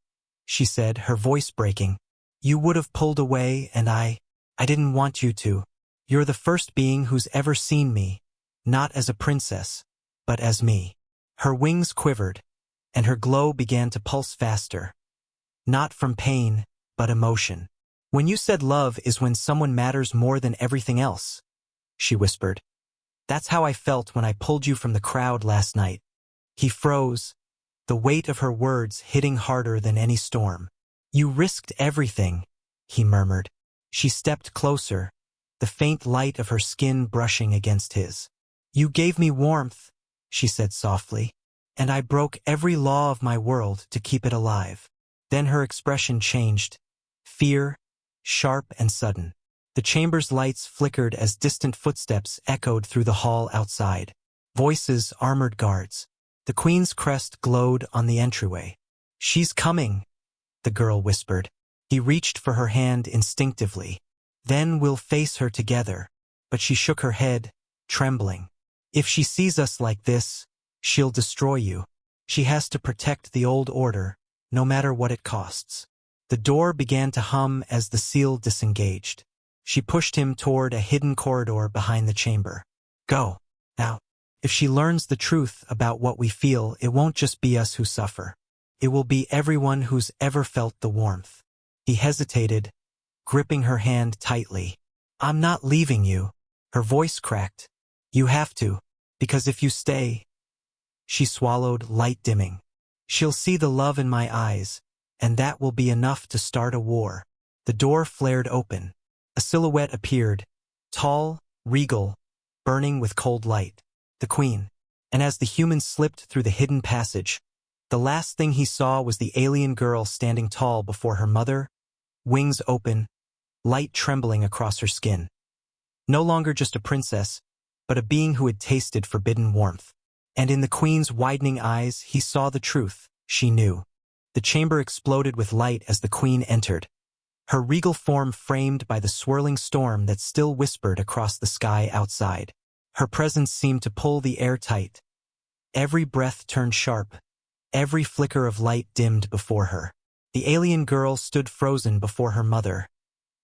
she said, her voice breaking. You would have pulled away and I didn't want you to. You're the first being who's ever seen me, not as a princess, but as me. Her wings quivered, and her glow began to pulse faster. Not from pain, but emotion. When you said love is when someone matters more than everything else, she whispered. That's how I felt when I pulled you from the crowd last night. He froze, the weight of her words hitting harder than any storm. You risked everything, he murmured. She stepped closer, the faint light of her skin brushing against his. You gave me warmth, she said softly, and I broke every law of my world to keep it alive. Then her expression changed. Fear, sharp and sudden. The chamber's lights flickered as distant footsteps echoed through the hall outside. Voices, armored guards. The queen's crest glowed on the entryway. She's coming, the girl whispered. He reached for her hand instinctively. Then we'll face her together. But she shook her head, trembling. If she sees us like this, she'll destroy you. She has to protect the old order, no matter what it costs. The door began to hum as the seal disengaged. She pushed him toward a hidden corridor behind the chamber. Go, now. If she learns the truth about what we feel, it won't just be us who suffer. It will be everyone who's ever felt the warmth. He hesitated, gripping her hand tightly. I'm not leaving you. Her voice cracked. You have to, because if you stay... She swallowed, light dimming. She'll see the love in my eyes, and that will be enough to start a war. The door flared open. A silhouette appeared, tall, regal, burning with cold light. The queen. And as the human slipped through the hidden passage, the last thing he saw was the alien girl standing tall before her mother, wings open, light trembling across her skin. No longer just a princess, but a being who had tasted forbidden warmth. And in the queen's widening eyes, he saw the truth. She knew. The chamber exploded with light as the queen entered, her regal form framed by the swirling storm that still whispered across the sky outside. Her presence seemed to pull the air tight. Every breath turned sharp, every flicker of light dimmed before her. The alien girl stood frozen before her mother,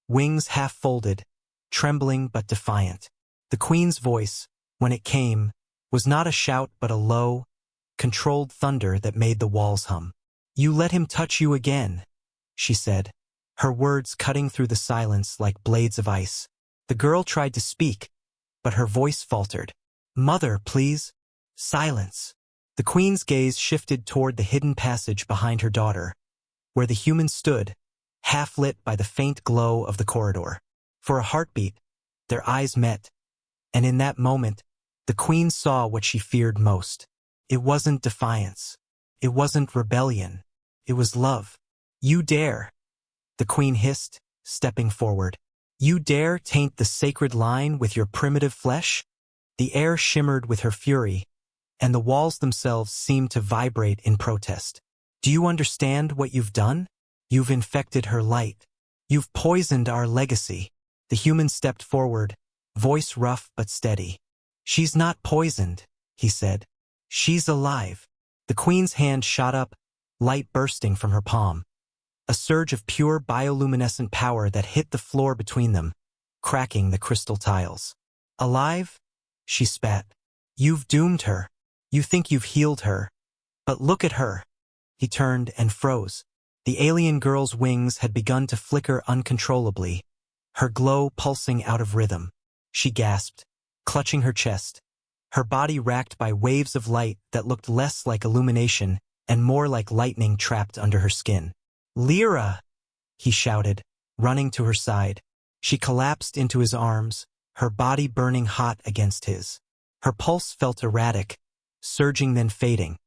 wings half-folded, trembling but defiant. The queen's voice, when it came, was not a shout but a low, controlled thunder that made the walls hum. You let him touch you again, she said, her words cutting through the silence like blades of ice. The girl tried to speak, but her voice faltered. Mother, please. Silence. The queen's gaze shifted toward the hidden passage behind her daughter, where the human stood, half lit by the faint glow of the corridor. For a heartbeat, their eyes met, and in that moment, the queen saw what she feared most. It wasn't defiance. It wasn't rebellion. It was love. You dare, the queen hissed, stepping forward. You dare taint the sacred line with your primitive flesh? The air shimmered with her fury, and the walls themselves seemed to vibrate in protest. "Do you understand what you've done? You've infected her light. You've poisoned our legacy." The human stepped forward, voice rough but steady. "She's not poisoned," he said. "She's alive." The queen's hand shot up, light bursting from her palm. A surge of pure bioluminescent power that hit the floor between them, cracking the crystal tiles. "Alive?" she spat. "You've doomed her. You think you've healed her. But look at her." He turned and froze. The alien girl's wings had begun to flicker uncontrollably, her glow pulsing out of rhythm. She gasped, clutching her chest, her body racked by waves of light that looked less like illumination and more like lightning trapped under her skin. "Lyra!" he shouted, running to her side. She collapsed into his arms, her body burning hot against his. Her pulse felt erratic, surging then fading,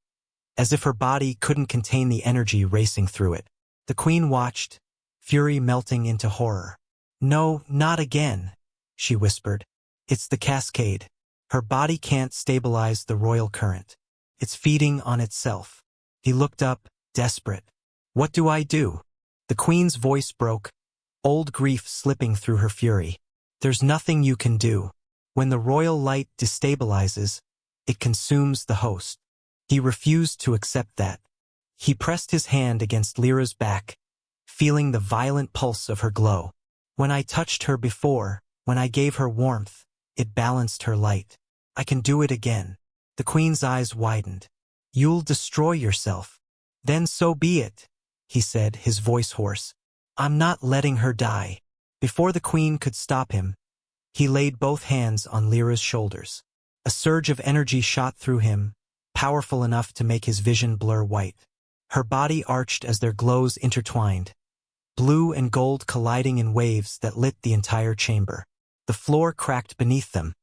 as if her body couldn't contain the energy racing through it. The queen watched, fury melting into horror. "No, not again," she whispered. "It's the cascade. Her body can't stabilize the royal current. It's feeding on itself." He looked up, desperate. "What do I do?" The queen's voice broke, old grief slipping through her fury. "There's nothing you can do. When the royal light destabilizes, it consumes the host." He refused to accept that. He pressed his hand against Lyra's back, feeling the violent pulse of her glow. "When I touched her before, when I gave her warmth, it balanced her light. I can do it again." The queen's eyes widened. "You'll destroy yourself." "Then so be it," he said, his voice hoarse. "I'm not letting her die." Before the queen could stop him, he laid both hands on Lyra's shoulders. A surge of energy shot through him, powerful enough to make his vision blur white. Her body arched as their glows intertwined, blue and gold colliding in waves that lit the entire chamber. The floor cracked beneath them,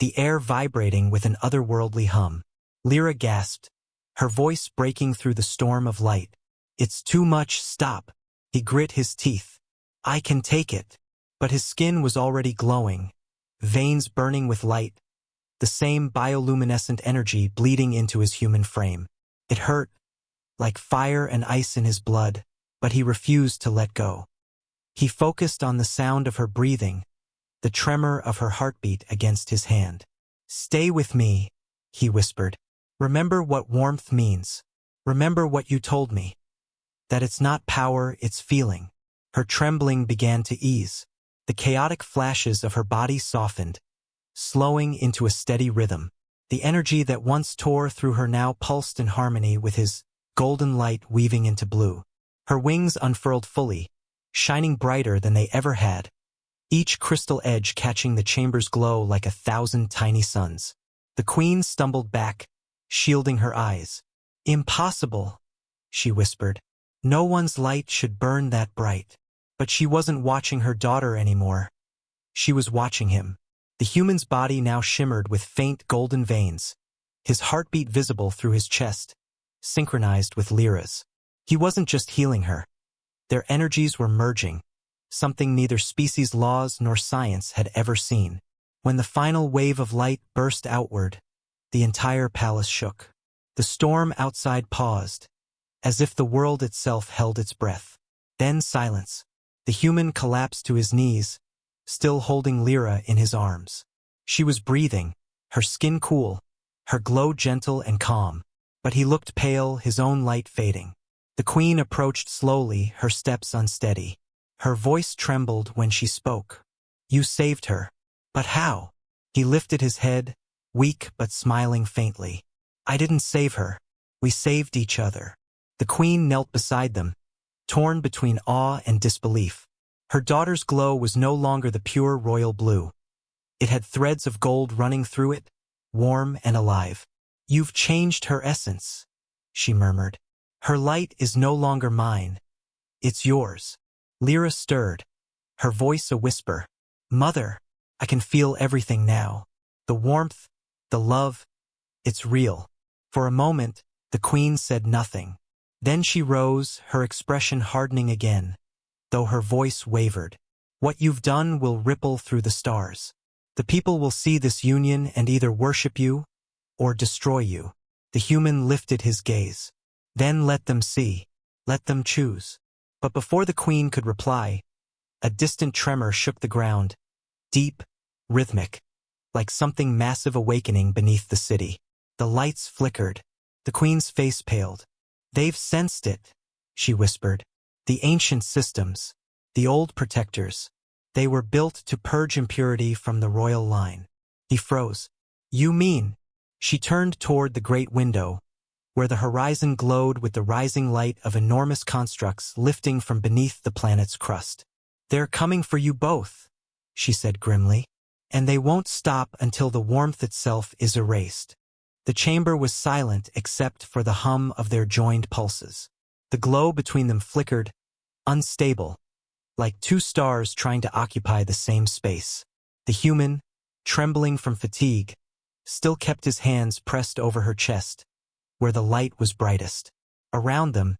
the air vibrating with an otherworldly hum. Lyra gasped, her voice breaking through the storm of light. "It's too much, stop." He grit his teeth. "I can take it." But his skin was already glowing, veins burning with light, the same bioluminescent energy bleeding into his human frame. It hurt, like fire and ice in his blood, but he refused to let go. He focused on the sound of her breathing, the tremor of her heartbeat against his hand. "Stay with me," he whispered. "Remember what warmth means. Remember what you told me. That it's not power, it's feeling." Her trembling began to ease. The chaotic flashes of her body softened, slowing into a steady rhythm. The energy that once tore through her now pulsed in harmony with his golden light weaving into blue. Her wings unfurled fully, shining brighter than they ever had, each crystal edge catching the chamber's glow like 1,000 tiny suns. The queen stumbled back, shielding her eyes. "Impossible," she whispered. "No one's light should burn that bright." But she wasn't watching her daughter anymore. She was watching him. The human's body now shimmered with faint golden veins, his heartbeat visible through his chest, synchronized with Lyra's. He wasn't just healing her. Their energies were merging, something neither species laws nor science had ever seen. When the final wave of light burst outward, the entire palace shook. The storm outside paused, as if the world itself held its breath. Then silence. The human collapsed to his knees, still holding Lyra in his arms. She was breathing, her skin cool, her glow gentle and calm, but he looked pale, his own light fading. The queen approached slowly, her steps unsteady. Her voice trembled when she spoke. "You saved her. But how?" He lifted his head, weak but smiling faintly. "I didn't save her. We saved each other." The queen knelt beside them, torn between awe and disbelief. Her daughter's glow was no longer the pure royal blue. It had threads of gold running through it, warm and alive. "You've changed her essence," she murmured. "Her light is no longer mine. It's yours." Lyra stirred, her voice a whisper. "Mother, I can feel everything now. The warmth, the love, it's real." For a moment, the queen said nothing. Then she rose, her expression hardening again, though her voice wavered. "What you've done will ripple through the stars. The people will see this union and either worship you or destroy you. The human lifted his gaze. Then let them see. Let them choose. But before the queen could reply, a distant tremor shook the ground, deep, rhythmic, like something massive awakening beneath the city. The lights flickered. The queen's face paled. They've sensed it, she whispered. The ancient systems, the old protectors, they were built to purge impurity from the royal line. He froze. You mean? She turned toward the great window, where the horizon glowed with the rising light of enormous constructs lifting from beneath the planet's crust. They're coming for you both, she said grimly. And they won't stop until the warmth itself is erased. The chamber was silent except for the hum of their joined pulses. The glow between them flickered, unstable, like two stars trying to occupy the same space. The human, trembling from fatigue, still kept his hands pressed over her chest, where the light was brightest. Around them,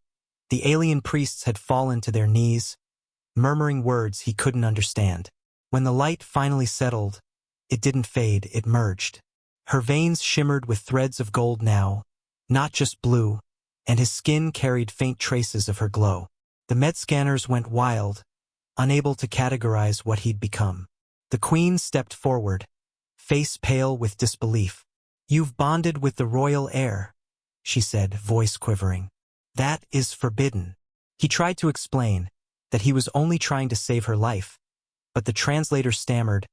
the alien priests had fallen to their knees, murmuring words he couldn't understand. When the light finally settled, it didn't fade, it merged. Her veins shimmered with threads of gold now, not just blue, and his skin carried faint traces of her glow. The med scanners went wild, unable to categorize what he'd become. The queen stepped forward, face pale with disbelief. You've bonded with the royal heir, she said, voice quivering. That is forbidden. He tried to explain that he was only trying to save her life, but the translator stammered,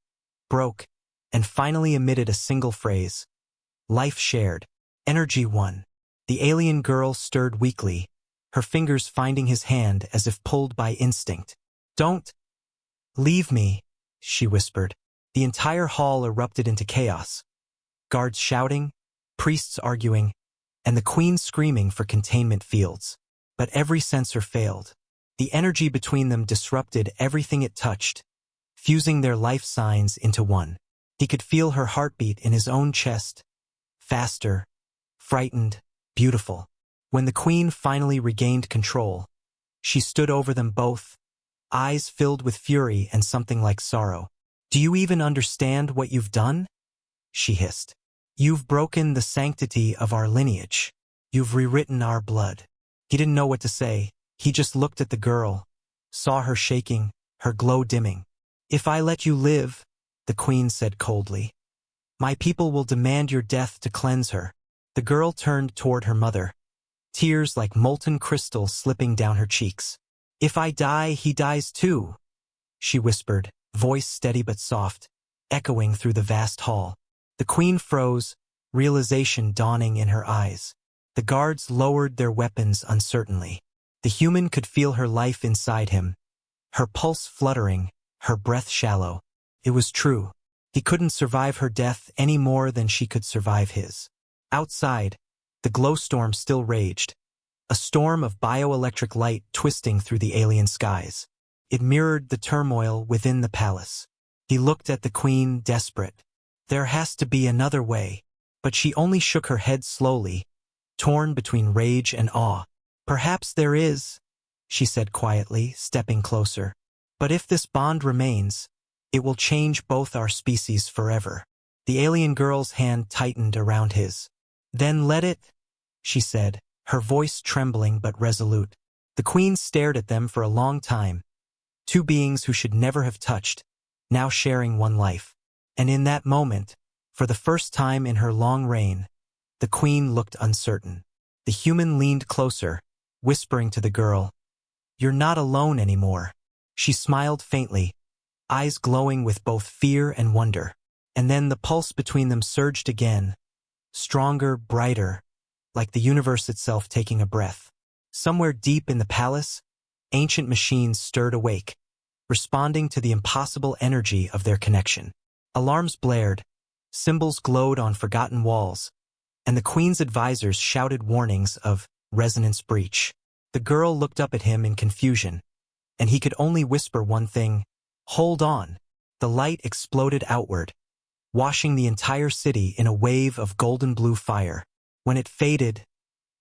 broke, and finally emitted a single phrase. Life shared. Energy won. The alien girl stirred weakly, her fingers finding his hand as if pulled by instinct. Don't leave me, she whispered. The entire hall erupted into chaos. Guards shouting, priests arguing, and the queen screaming for containment fields. But every sensor failed. The energy between them disrupted everything it touched, fusing their life signs into one. He could feel her heartbeat in his own chest, faster, frightened, beautiful. When the queen finally regained control, she stood over them both, eyes filled with fury and something like sorrow. Do you even understand what you've done? She hissed. You've broken the sanctity of our lineage. You've rewritten our blood. He didn't know what to say. He just looked at the girl, saw her shaking, her glow dimming. If I let you live, the queen said coldly, my people will demand your death to cleanse her. The girl turned toward her mother, tears like molten crystal slipping down her cheeks. If I die, he dies too, she whispered, voice steady but soft, echoing through the vast hall. The queen froze, realization dawning in her eyes. The guards lowered their weapons uncertainly. The human could feel her life inside him, her pulse fluttering, her breath shallow. It was true. He couldn't survive her death any more than she could survive his. Outside, the glowstorm still raged, a storm of bioelectric light twisting through the alien skies. It mirrored the turmoil within the palace. He looked at the queen, desperate. There has to be another way. But she only shook her head slowly, torn between rage and awe. Perhaps there is, she said quietly, stepping closer. But if this bond remains, it will change both our species forever. The alien girl's hand tightened around his. Then let it, she said, her voice trembling but resolute. The queen stared at them for a long time, two beings who should never have touched, now sharing one life. And in that moment, for the first time in her long reign, the queen looked uncertain. The human leaned closer, whispering to the girl, You're not alone anymore. She smiled faintly, eyes glowing with both fear and wonder. And then the pulse between them surged again, stronger, brighter, like the universe itself taking a breath. Somewhere deep in the palace, ancient machines stirred awake, responding to the impossible energy of their connection. Alarms blared, symbols glowed on forgotten walls, and the queen's advisors shouted warnings of resonance breach. The girl looked up at him in confusion, and he could only whisper one thing, Hold on. The light exploded outward, washing the entire city in a wave of golden blue fire. When it faded,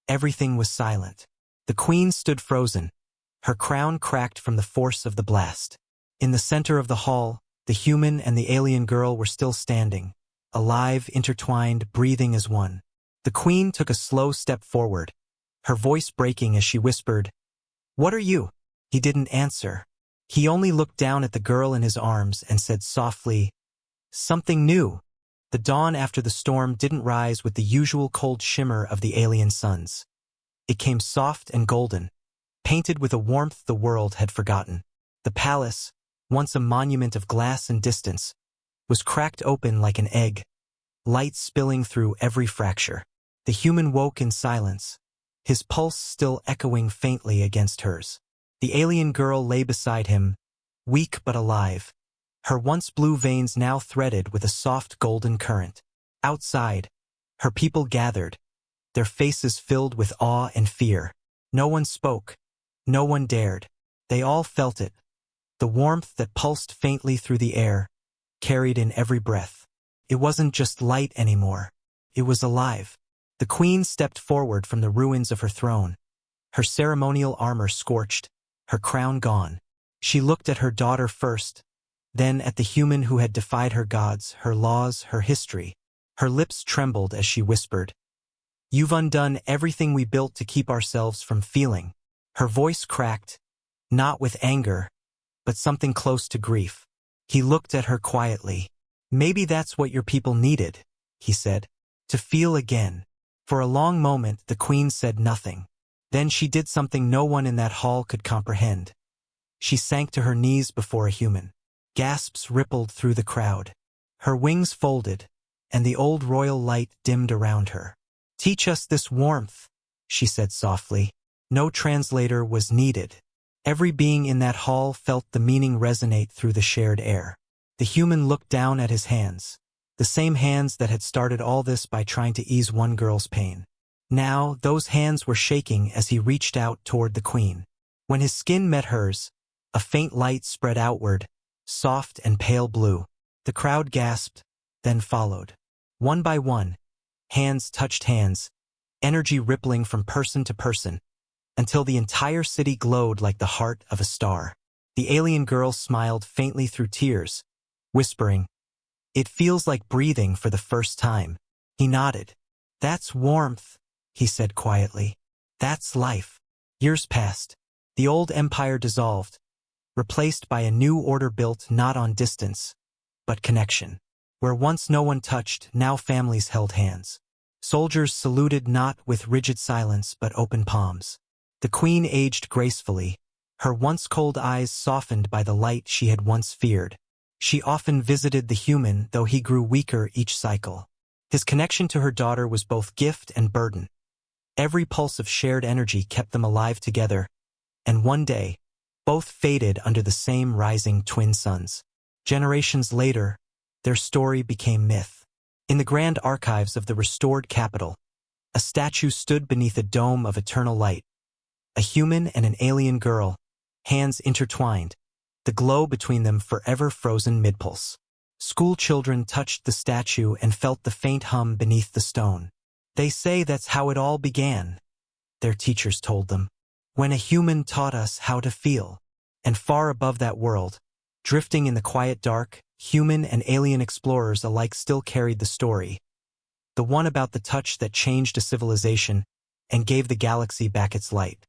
everything was silent. The queen stood frozen, her crown cracked from the force of the blast. In the center of the hall, the human and the alien girl were still standing, alive, intertwined, breathing as one. The queen took a slow step forward, her voice breaking as she whispered, "What are you?" He didn't answer. He only looked down at the girl in his arms and said softly, "Something new." The dawn after the storm didn't rise with the usual cold shimmer of the alien suns. It came soft and golden, painted with a warmth the world had forgotten. The palace, once a monument of glass and distance, was cracked open like an egg, light spilling through every fracture. The human woke in silence, his pulse still echoing faintly against hers. The alien girl lay beside him, weak but alive, her once blue veins now threaded with a soft golden current. Outside, her people gathered, their faces filled with awe and fear. No one spoke, no one dared. They all felt it, the warmth that pulsed faintly through the air, carried in every breath. It wasn't just light anymore, it was alive. The queen stepped forward from the ruins of her throne, her ceremonial armor scorched, her crown gone. She looked at her daughter first, then at the human who had defied her gods, her laws, her history. Her lips trembled as she whispered, "You've undone everything we built to keep ourselves from feeling." Her voice cracked, not with anger, but something close to grief. He looked at her quietly. "Maybe that's what your people needed," he said, "to feel again." For a long moment the queen said nothing. Then she did something no one in that hall could comprehend. She sank to her knees before a human. Gasps rippled through the crowd. Her wings folded, and the old royal light dimmed around her. "Teach us this warmth," she said softly. No translator was needed. Every being in that hall felt the meaning resonate through the shared air. The human looked down at his hands, the same hands that had started all this by trying to ease one girl's pain. Now, those hands were shaking as he reached out toward the queen. When his skin met hers, a faint light spread outward, soft and pale blue. The crowd gasped, then followed. One by one, hands touched hands, energy rippling from person to person, until the entire city glowed like the heart of a star. The alien girl smiled faintly through tears, whispering, "It feels like breathing for the first time." He nodded. "That's warmth," he said quietly. "That's life." Years passed. The old empire dissolved, replaced by a new order built not on distance, but connection. Where once no one touched, now families held hands. Soldiers saluted not with rigid silence but open palms. The queen aged gracefully, her once cold eyes softened by the light she had once feared. She often visited the human, though he grew weaker each cycle. His connection to her daughter was both gift and burden. Every pulse of shared energy kept them alive together, and one day, both faded under the same rising twin suns. Generations later, their story became myth. In the grand archives of the restored capital, a statue stood beneath a dome of eternal light. A human and an alien girl, hands intertwined, the glow between them forever frozen mid-pulse. School children touched the statue and felt the faint hum beneath the stone. "They say that's how it all began," their teachers told them, "when a human taught us how to feel." And far above that world, drifting in the quiet dark, human and alien explorers alike still carried the story. The one about the touch that changed a civilization and gave the galaxy back its light.